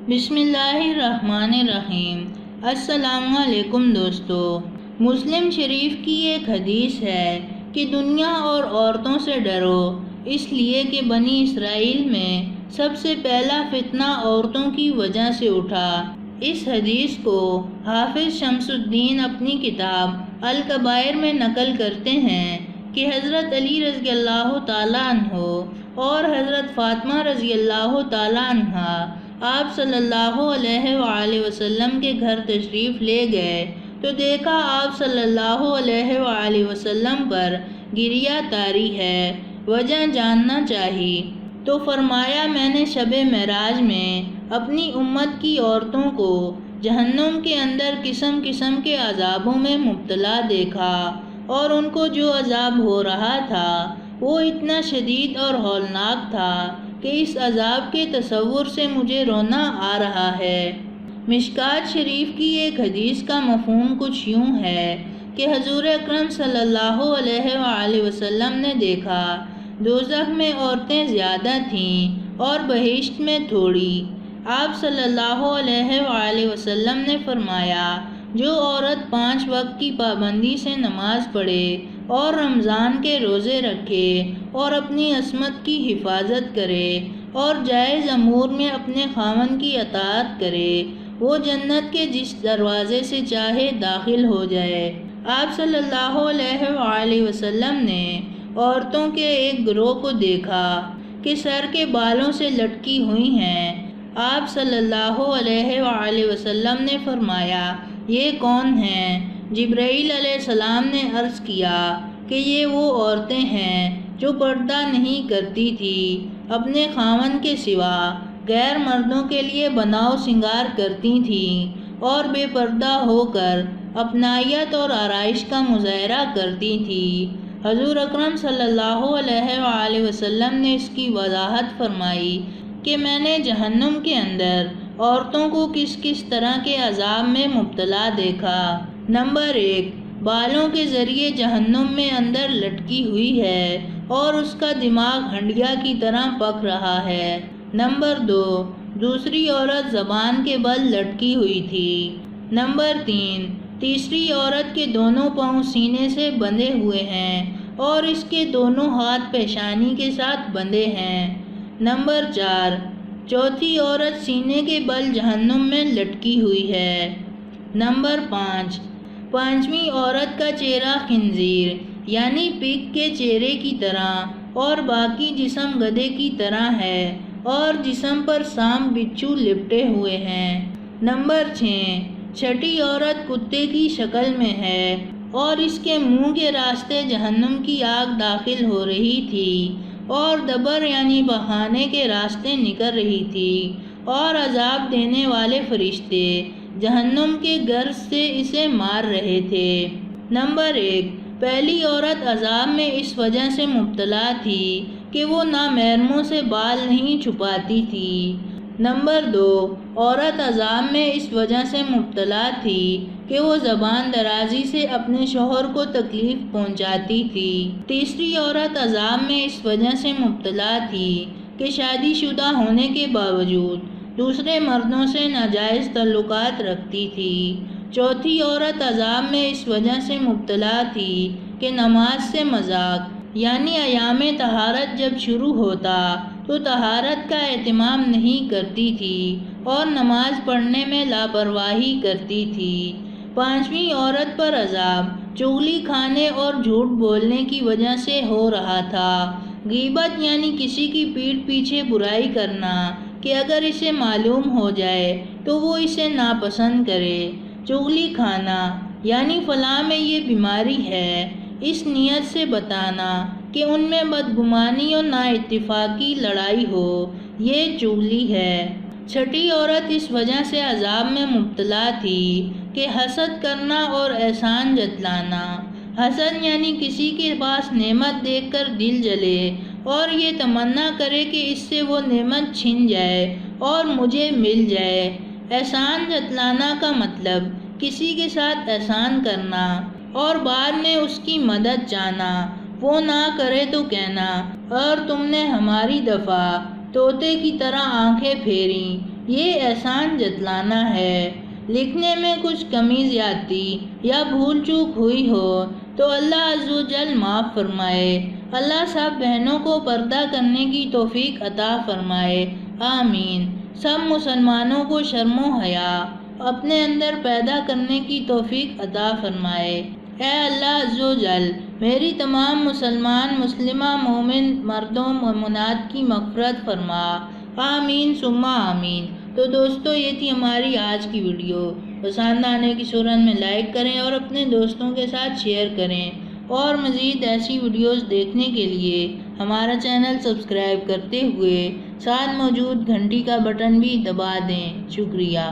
بسم اللہ الرحمن الرحیم۔ السلام علیکم دوستو۔ مسلم شریف کی ایک حدیث ہے کہ دنیا اور عورتوں سے ڈرو، اس لیے کہ بنی اسرائیل میں سب سے پہلا فتنہ عورتوں کی وجہ سے اٹھا۔ اس حدیث کو حافظ شمس الدین اپنی کتاب الکبائر میں نقل کرتے ہیں کہ حضرت علی رضی اللہ تعالیٰ عنہ اور حضرت فاطمہ رضی اللہ تعالیٰ عنہا آپ صلی اللہ علیہ وآلہ وسلم کے گھر تشریف لے گئے تو دیکھا آپ صلی اللہ علیہ وآلہ وسلم پر گریہ طاری ہے، وجہ جاننا چاہی تو فرمایا میں نے شب معراج میں اپنی امت کی عورتوں کو جہنم کے اندر قسم قسم کے عذابوں میں مبتلا دیکھا، اور ان کو جو عذاب ہو رہا تھا وہ اتنا شدید اور ہولناک تھا کہ اس عذاب کے تصور سے مجھے رونا آ رہا ہے۔ مشکات شریف کی ایک حدیث کا مفہوم کچھ یوں ہے کہ حضور اکرم صلی اللہ علیہ وآلہ وسلم نے دیکھا دوزخ میں عورتیں زیادہ تھیں اور بہشت میں تھوڑی۔ آپ صلی اللہ علیہ وآلہ وسلم نے فرمایا جو عورت 5 وقت کی پابندی سے نماز پڑھے اور رمضان کے روزے رکھے اور اپنی عصمت کی حفاظت کرے اور جائز امور میں اپنے خاوند کی اطاعت کرے، وہ جنت کے جس دروازے سے چاہے داخل ہو جائے۔ آپ صلی اللہ علیہ وآلہ وسلم نے عورتوں کے ایک گروہ کو دیکھا کہ سر کے بالوں سے لٹکی ہوئی ہیں۔ آپ صلی اللہ علیہ وآلہ وسلم نے فرمایا یہ کون ہیں؟ جبرائیل علیہ السلام نے عرض کیا کہ یہ وہ عورتیں ہیں جو پردہ نہیں کرتی تھی، اپنے خاوند کے سوا غیر مردوں کے لیے بناؤ سنگار کرتی تھیں اور بے پردہ ہو کر اپنائیت اور آرائش کا مظاہرہ کرتی تھیں۔ حضور اکرم صلی اللہ علیہ وآلہ وسلم نے اس کی وضاحت فرمائی کہ میں نے جہنم کے اندر عورتوں کو کس کس طرح کے عذاب میں مبتلا دیکھا۔ نمبر 1، بالوں کے ذریعے جہنم میں اندر لٹکی ہوئی ہے اور اس کا دماغ ہنڈیا کی طرح پک رہا ہے۔ نمبر 2، دوسری عورت زبان کے بل لٹکی ہوئی تھی۔ نمبر 3، تیسری عورت کے دونوں پاؤں سینے سے بندھے ہوئے ہیں اور اس کے دونوں ہاتھ پیشانی کے ساتھ بندھے ہیں۔ نمبر 4، چوتھی عورت سینے کے بل جہنم میں لٹکی ہوئی ہے۔ نمبر 5، پانچویں عورت کا چہرہ خنزیر یعنی پگ کے چہرے کی طرح اور باقی جسم گدھے کی طرح ہے اور جسم پر سانپ بچھو لپٹے ہوئے ہیں۔ نمبر 6، چھٹی عورت کتے کی شکل میں ہے اور اس کے منہ کے راستے جہنم کی آگ داخل ہو رہی تھی اور دبر یعنی بہانے کے راستے نکل رہی تھی اور عذاب دینے والے فرشتے جہنم کے گرز سے اسے مار رہے تھے۔ نمبر 1، پہلی عورت عذاب میں اس وجہ سے مبتلا تھی کہ وہ نامحرموں سے بال نہیں چھپاتی تھی۔ نمبر 2، عورت عذاب میں اس وجہ سے مبتلا تھی کہ وہ زبان درازی سے اپنے شوہر کو تکلیف پہنچاتی تھی۔ تیسری عورت عذاب میں اس وجہ سے مبتلا تھی کہ شادی شدہ ہونے کے باوجود دوسرے مردوں سے ناجائز تعلقات رکھتی تھی۔ چوتھی عورت عذاب میں اس وجہ سے مبتلا تھی کہ نماز سے مذاق یعنی ایام طہارت جب شروع ہوتا تو طہارت کا اہتمام نہیں کرتی تھی اور نماز پڑھنے میں لاپرواہی کرتی تھی۔ پانچویں عورت پر عذاب چغلی کھانے اور جھوٹ بولنے کی وجہ سے ہو رہا تھا۔ غیبت یعنی کسی کی پیٹھ پیچھے برائی کرنا کہ اگر اسے معلوم ہو جائے تو وہ اسے ناپسند کرے۔ چغلی کھانا یعنی فلاں میں یہ بیماری ہے، اس نیت سے بتانا کہ ان میں بدگمانی اور نا اتفاقی لڑائی ہو، یہ چغلی ہے۔ چھٹی عورت اس وجہ سے عذاب میں مبتلا تھی کہ حسد کرنا اور احسان جتلانا۔ حسد یعنی کسی کے پاس نعمت دیکھ کر دل جلے اور یہ تمنا کرے کہ اس سے وہ نعمت چھن جائے اور مجھے مل جائے۔ احسان جتلانا کا مطلب کسی کے ساتھ احسان کرنا اور بعد میں اس کی مدد چاہنا، وہ نہ کرے تو کہنا اور تم نے ہماری دفعہ طوطے کی طرح آنکھیں پھیریں، یہ احسان جتلانا ہے۔ لکھنے میں کچھ کمی زیادتی یا بھول چوک ہوئی ہو تو اللہ عز و جل معاف فرمائے۔ اللہ سب بہنوں کو پردہ کرنے کی توفیق عطا فرمائے، آمین۔ سب مسلمانوں کو شرم و حیا اپنے اندر پیدا کرنے کی توفیق عطا فرمائے۔ اے اللہ عز و جل میری تمام مسلمہ مومن مردوں مومنات کی مغفرت فرما، آمین ثم آمین۔ تو دوستو یہ تھی ہماری آج کی ویڈیو۔ پسند آنے کی صورت میں لائک کریں اور اپنے دوستوں کے ساتھ شیئر کریں، اور مزید ایسی ویڈیوز دیکھنے کے لیے ہمارا چینل سبسکرائب کرتے ہوئے ساتھ موجود گھنٹی کا بٹن بھی دبا دیں۔ شکریہ۔